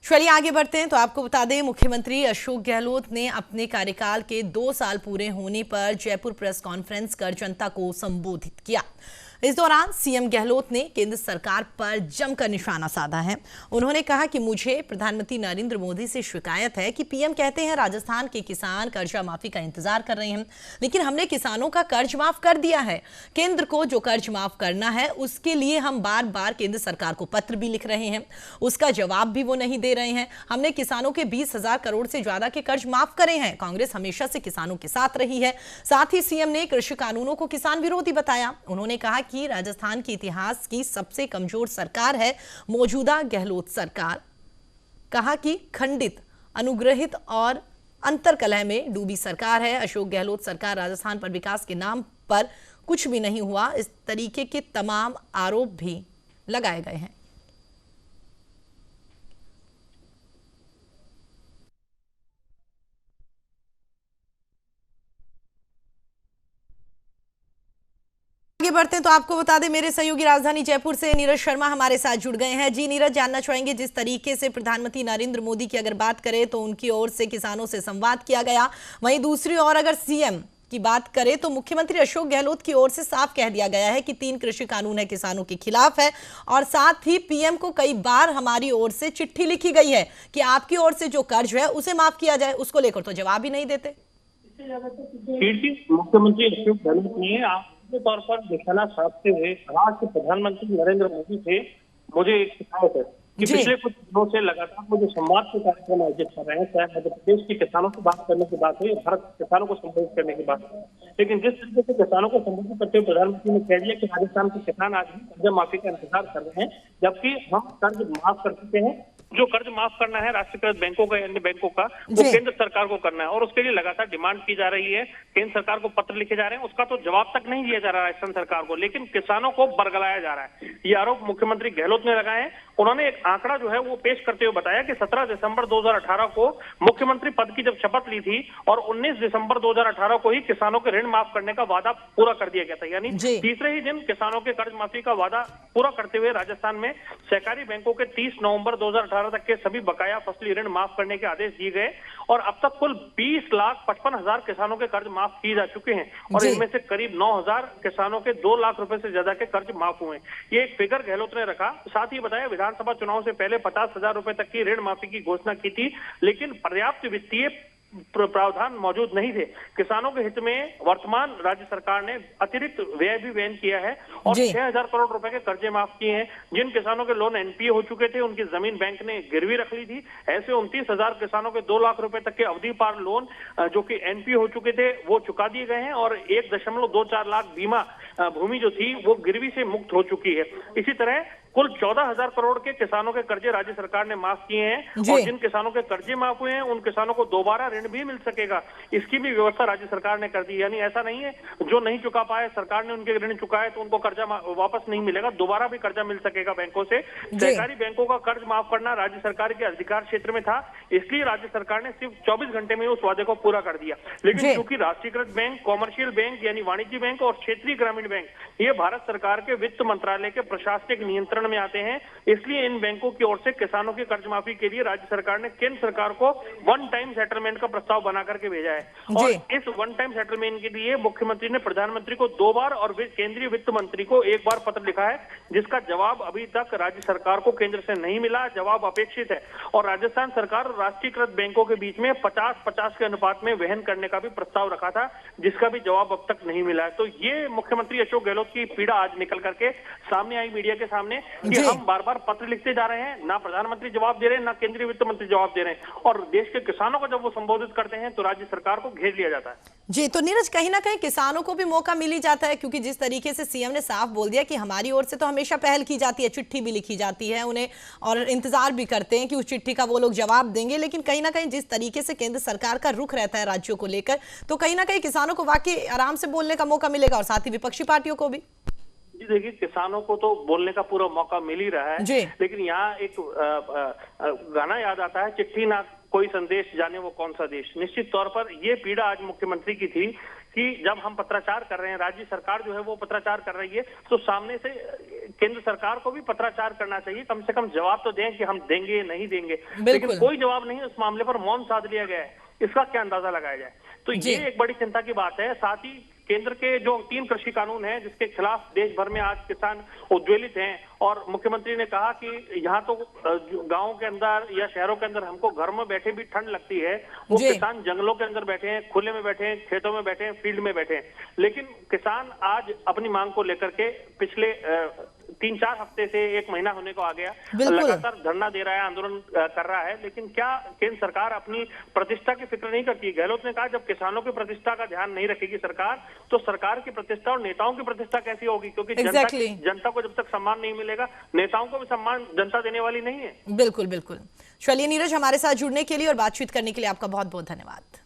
चलिए आगे बढ़ते हैं। तो आपको बता दें, मुख्यमंत्री अशोक गहलोत ने अपने कार्यकाल के 2 साल पूरे होने पर जयपुर प्रेस कॉन्फ्रेंस कर जनता को संबोधित किया। इस दौरान सीएम गहलोत ने केंद्र सरकार पर जमकर निशाना साधा है। उन्होंने कहा कि मुझे प्रधानमंत्री नरेंद्र मोदी से शिकायत है कि पीएम कहते हैं राजस्थान के किसान कर्जा माफी का इंतजार कर रहे हैं, लेकिन हमने किसानों का कर्ज माफ कर दिया है। केंद्र को जो कर्ज माफ करना है उसके लिए हम बार बार केंद्र सरकार को पत्र भी लिख रहे हैं, उसका जवाब भी वो नहीं दे रहे हैं। हमने किसानों के 20,000 करोड़ से ज्यादा के कर्ज माफ करे हैं। कांग्रेस हमेशा से किसानों के साथ रही है। साथ ही सीएम ने कृषि कानूनों को किसान विरोधी बताया। उन्होंने कहा कि राजस्थान के इतिहास की सबसे कमजोर सरकार है मौजूदा गहलोत सरकार। कहा कि खंडित, अनुग्रहित और अंतरकलह में डूबी सरकार है। अशोक गहलोत सरकार राजस्थान पर विकास के नाम पर कुछ भी नहीं हुआ, इस तरीके के तमाम आरोप भी लगाए गए हैं। आगे बढ़ते हैं तो आपको बता दें, मेरे सहयोगी राजधानी जयपुर से नीरज शर्मा हमारे साथ जुड़ गए हैं। जी नीरज, जानना चाहेंगे, जिस तरीके से प्रधानमंत्री नरेंद्र मोदी की अगर बात करें तो उनकी ओर से किसानों से संवाद किया गया, वहीं दूसरी ओर अगर सीएम की बात करें तो मुख्यमंत्री अशोक गहलोत की ओर से साफ कह दिया गया है कि 3 कृषि कानून है किसानों के खिलाफ है, और साथ ही पीएम को कई बार हमारी ओर से चिट्ठी लिखी गई है कि आपकी ओर से जो कर्ज है उसे माफ किया जाए। उसको लेकर तो जवाब ही नहीं देते। मुख्यमंत्री अशोक गहलोत ने आम तौर पर निशाना साधते हुए कहा कि प्रधानमंत्री नरेंद्र मोदी से मुझे एक शिकायत है कि पिछले कुछ दिनों से लगातार वो जो संवाद के कार्यक्रम आयोजित कर रहे हैं, चाहे मध्य प्रदेश के किसानों से बात करने की बात हो या भारत के किसानों को संबोधित करने की बात हो, लेकिन जिस तरीके से किसानों को संबोधित करते हुए प्रधानमंत्री ने कह दिया कि राजस्थान के किसान आज भी कर्ज माफी का इंतजार कर रहे हैं, जबकि हम कर्ज माफ कर चुके हैं। जो कर्ज माफ करना है राष्ट्रीयकृत बैंकों का, अन्य बैंकों का, वो केंद्र सरकार को करना है और उसके लिए लगातार डिमांड की जा रही है। केंद्र सरकार को पत्र लिखे जा रहे हैं, उसका तो जवाब तक नहीं दिया जा रहा है राजस्थान सरकार को, लेकिन किसानों को बरगलाया जा रहा है। ये आरोप मुख्यमंत्री गहलोत ने लगाए हैं। उन्होंने एक आंकड़ा जो है वो पेश करते हुए बताया कि 17 दिसंबर 2018 को मुख्यमंत्री पद की जब शपथ ली थी और 19 दिसंबर 2018 को ही किसानों के ऋण माफ करने का वादा पूरा कर दिया गया था, यानी तीसरे ही दिन किसानों के कर्ज माफी का वादा पूरा करते हुए राजस्थान में सहकारी बैंकों के 30 नवंबर 2018 तक के सभी बकाया फसली ऋण माफ करने के आदेश दिए गए और अब तक कुल 20,55,000 किसानों के कर्ज माफ किए जा चुके हैं और इनमें से करीब 9,000 किसानों के 2 लाख रुपए से ज्यादा के कर्ज माफ हुए। ये एक फिगर गहलोत ने रखा। साथ ही बताया विधानसभा चुनाव से पहले 50,000 रुपए तक की ऋण माफी की घोषणा की थी, लेकिन पर्याप्त वित्तीय प्रावधान मौजूद नहीं थे। किसानों के हित में वर्तमान राज्य सरकार ने अतिरिक्त व्यय भी वहन किया है और 6,000 करोड़ रुपए के कर्जे माफ किए हैं। जिन किसानों के लोन एनपीए हो चुके थे, उनकी जमीन बैंक ने गिरवी रख ली थी। ऐसे 29,000 किसानों के 2 लाख रुपए तक के अवधि पार लोन जो कि एनपीए हो चुके थे वो चुका दिए गए हैं और 1.24 लाख बीमा भूमि जो थी वो गिरवी से मुक्त हो चुकी है। इसी तरह कुल 14,000 करोड़ के किसानों के कर्जे राज्य सरकार ने माफ किए हैं और जिन किसानों के कर्जे माफ हुए हैं उन किसानों को दोबारा ऋण भी मिल सकेगा, इसकी भी व्यवस्था राज्य सरकार ने कर दी। यानी ऐसा नहीं है जो नहीं चुका पाए, सरकार ने उनके ऋण चुकाए तो उनको कर्जा वापस नहीं मिलेगा, दोबारा भी कर्जा मिल सकेगा बैंकों से। सहकारी बैंकों का कर्ज माफ करना राज्य सरकार के अधिकार क्षेत्र में था, इसलिए राज्य सरकार ने सिर्फ 24 घंटे में उस वादे को पूरा कर दिया। लेकिन क्योंकि राष्ट्रीयकृत बैंक, कॉमर्शियल बैंक यानी वाणिज्य बैंक और क्षेत्रीय ग्रामीण बैंक ये भारत सरकार के वित्त मंत्रालय के प्रशासनिक नियंत्रण में आते हैं, इसलिए इन बैंकों की ओर से किसानों की कर्ज माफी के लिए राज्य सरकार ने केंद्र सरकार को वन टाइम सेटलमेंट का प्रस्ताव बना करके भेजा है और इस वन टाइम सेटलमेंट के लिए मुख्यमंत्री ने प्रधानमंत्री को 2 बार और केंद्रीय वित्त मंत्री को 1 बार पत्र लिखा है, जिसका जवाब अभी तक राज्य सरकार को केंद्र से नहीं मिला। जवाब अपेक्षित है और राजस्थान सरकार राष्ट्रीयकृत बैंकों के बीच में 50-50 के अनुपात में वहन करने का भी प्रस्ताव रखा था, जिसका भी जवाब अब तक नहीं मिला है। तो ये मुख्यमंत्री अशोक गहलोत की पीड़ा आज निकल करके सामने आई मीडिया के सामने कि हम बार बार पत्र लिखते जा रहे हैं, ना प्रधानमंत्री जवाब दे रहे हैं, ना केंद्रीय वित्त मंत्री जवाब दे रहे हैं और देश के किसानों को जब वो संबोधित करते हैं तो राज्य सरकार को घेर लिया जाता है। जी, तो नीरज, कहीं ना कहीं किसानों को भी मौका मिल ही जाता है, क्योंकि जिस तरीके से सीएम ने साफ बोल दिया कि हमारी ओर से तो हमेशा पहल की जाती है, चिट्ठी भी लिखी जाती है उन्हें और इंतजार भी करते हैं कि उस चिट्ठी का वो लोग जवाब देंगे, लेकिन कहीं ना कहीं जिस तरीके से केंद्र सरकार का रुख रहता है राज्यों को लेकर, तो कहीं ना कहीं किसानों को वाकई आराम से बोलने का मौका मिलेगा और साथ ही विपक्षी पार्टियों को भी। देखिए, किसानों को तो बोलने का पूरा मौका मिल ही रहा है, लेकिन यहाँ एक गाना याद आता है, चिट्ठी ना कोई संदेश जाने वो कौन सा देश। निश्चित तौर पर ये पीड़ा आज मुख्यमंत्री की थी कि जब हम पत्राचार कर रहे हैं, राज्य सरकार जो है वो पत्राचार कर रही है, तो सामने से केंद्र सरकार को भी पत्राचार करना चाहिए, कम से कम जवाब तो दें कि हम देंगे नहीं देंगे, बिल्कुल। लेकिन कोई जवाब नहीं, उस मामले पर मौन साध लिया गया है। इसका क्या अंदाजा लगाया जाए? तो ये एक बड़ी चिंता की बात है। साथ ही केंद्र के जो 3 कृषि कानून हैं जिसके खिलाफ देश भर में आज किसान उद्वेलित हैं, और मुख्यमंत्री ने कहा कि यहाँ तो गांवों के अंदर या शहरों के अंदर हमको घर में बैठे भी ठंड लगती है, वो किसान जंगलों के अंदर बैठे हैं, खुले में बैठे हैं, खेतों में बैठे हैं, फील्ड में बैठे हैं। लेकिन किसान आज अपनी मांग को लेकर के पिछले 3-4 हफ्ते से 1 महीना होने को आ गया, लगातार धरना दे रहा है, आंदोलन कर रहा है, लेकिन क्या केंद्र सरकार अपनी प्रतिष्ठा की फिक्र नहीं करती? गहलोत ने कहा जब किसानों की प्रतिष्ठा का ध्यान नहीं रखेगी सरकार, तो सरकार की प्रतिष्ठा और नेताओं की प्रतिष्ठा कैसी होगी? क्योंकि जनता को जब तक सम्मान नहीं मिलेगा, नेताओं को भी सम्मान जनता देने वाली नहीं है। बिल्कुल बिल्कुल। चलिए नीरज, हमारे साथ जुड़ने के लिए और बातचीत करने के लिए आपका बहुत बहुत धन्यवाद।